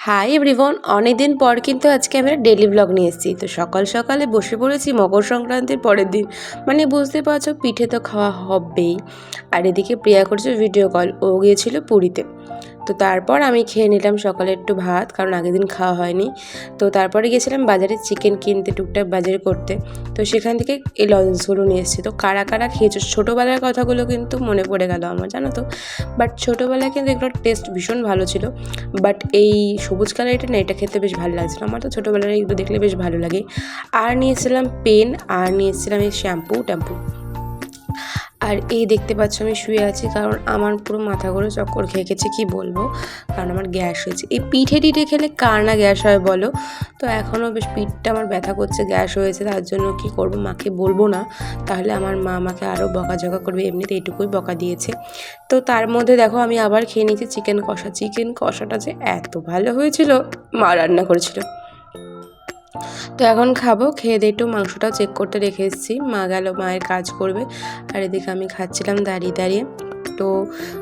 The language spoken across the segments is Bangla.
হাই এভরিওয়ান, অনেকদিন পর কিন্তু আজকে আমরা ডেলি ব্লগ নিয়ে এসেছি। তো সকাল সকালে বসে পড়েছি মকর সংক্রান্তির পরের দিন, মানে বুঝতে পারছো পিঠে তো খাওয়া হবেই। আর এদিকে প্রিয়া করছে ভিডিও কল, ও গিয়েছিল পুরীতে। তো তারপর আমি খেয়ে নিলাম সকালে একটু ভাত, কারণ আগের দিন খাওয়া হয়নি। তো তারপরে গেছিলাম বাজারে চিকেন কিনতে, টুকটাক বাজার করতে। তো সেখান থেকে এই লজেন্সগুলো নিয়ে এসেছি। তো কারা কারা খেয়েছো, ছোটোবেলার কথাগুলো কিন্তু মনে পড়ে গেল আমার, জানো তো। বাট ছোটোবেলায় কিন্তু এগুলোর টেস্ট ভীষণ ভালো ছিল। বাট এই সবুজ কালার এটা না, এটা খেতে বেশ ভালো লাগছিলো আমার। তো ছোটোবেলায় এগুলো দেখলে বেশ ভালো লাগে। আর নিয়েছিলাম পেন, আর নিয়েছিলাম এই ট্যাম্পু। আর এই দেখতে পাচ্ছ আমি শুয়ে আছি, কারণ আমার পুরো মাথা ঘুরে চক্কর খেয়ে গেছে, কী বলবো, কারণ আমার গ্যাস হয়েছে। এই পিঠে খেলে কার না গ্যাস হয় বলো। তো এখনও বেশ পিঠটা আমার ব্যথা করছে, গ্যাস হয়েছে। তার জন্য কি করব, মাকে বলবো না, তাহলে আমার মা আমাকে আরও বকাঝকা করবে। এমনিতে এইটুকুই বকা দিয়েছে। তো তার মধ্যে দেখো আমি আবার খেয়ে নিয়েছি চিকেন কষাটা যে এত ভালো হয়েছিল, মা রান্না করেছিল। তো এখন খাবো, খেয়ে দিয়ে একটু মাংসটাও চেক করতে রেখে এসেছি। মা গেল মায়ের কাজ করবে, আর এদিকে আমি খাচ্ছিলাম দাঁড়িয়ে। তো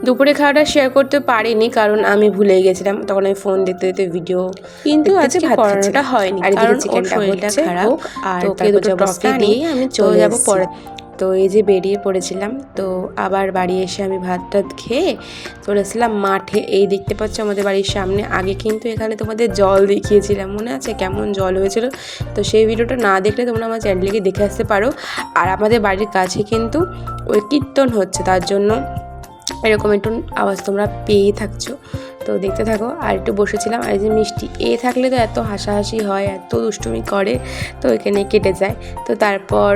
দুপুরে খাওয়াটা শেয়ার করতে পারিনি, কারণ আমি ভুলে গেছিলাম। তখন আমি ফোন দেখতে ভিডিও, কিন্তু আজকে পড়ানোটা হয়নি, আর এদিকে চিকেনটা হচ্ছে খারাপ। আর ওকে দুটো টফি দিয়েই আমি চলে যাবো পরে। তো এই যে বেরিয়ে পড়েছিলাম। তো আবার বাড়ি এসে আমি ভাত খেয়ে চলে এসেছিলাম মাঠে। এই দেখতে পাচ্ছ আমাদের বাড়ির সামনে। আগে কিন্তু এখানে তোমাদের জল দেখিয়েছিলাম, মনে আছে কেমন জল হয়েছিল? তো সেই ভিডিওটা না দেখলে তোমরা আমার চ্যানেলে দেখে আসতে পারো। আর আমাদের বাড়ির কাছে কিন্তু ওই কীর্তন হচ্ছে, তার জন্য এরকম একটু আওয়াজ তোমরা পেয়েই থাকছো। তো দেখতে থাকো। আর একটু বসেছিলাম। আর এই যে মিষ্টি থাকলে তো এত হাসাহাসি হয়, এত দুষ্টুমি করে, তো এখানে কেটে যায়। তো তারপর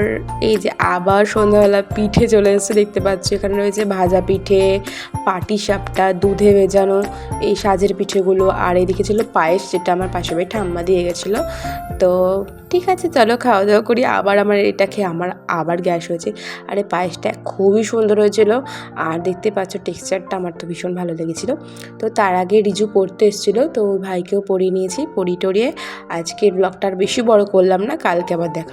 এই যে আবার সন্ধ্যাবেলা পিঠে চলে এসেছে, দেখতে পাচ্ছ এখানে রয়েছে ভাজা পিঠে, পাটিসাপটা, দুধে ভেজানো এই সাজের পিঠেগুলো। আর এদিকে ছিল পায়েস, যেটা আমার পাশে বাড়ি ঠাম্মা দিয়ে গেছিলো। তো ঠিক আছে, চলো খাওয়া দাওয়া করি। আবার আমার এটা খেয়ে আমার আবার গ্যাস হয়েছে। আর এই পায়েসটা খুবই সুন্দর হয়েছিল। আর দেখতে পাচ্ছ টেক্সচারটা আমার তো ভীষণ ভালো লেগেছিলো। তো তার আগে রিজু পড়তে এসেছিলো, তো ভাইকেও পড়িয়ে নিয়েছি, পড়িয়ে টড়িয়ে আজকের ব্লগটা আর বেশি বড় করলাম না, কালকে আবার দেখা।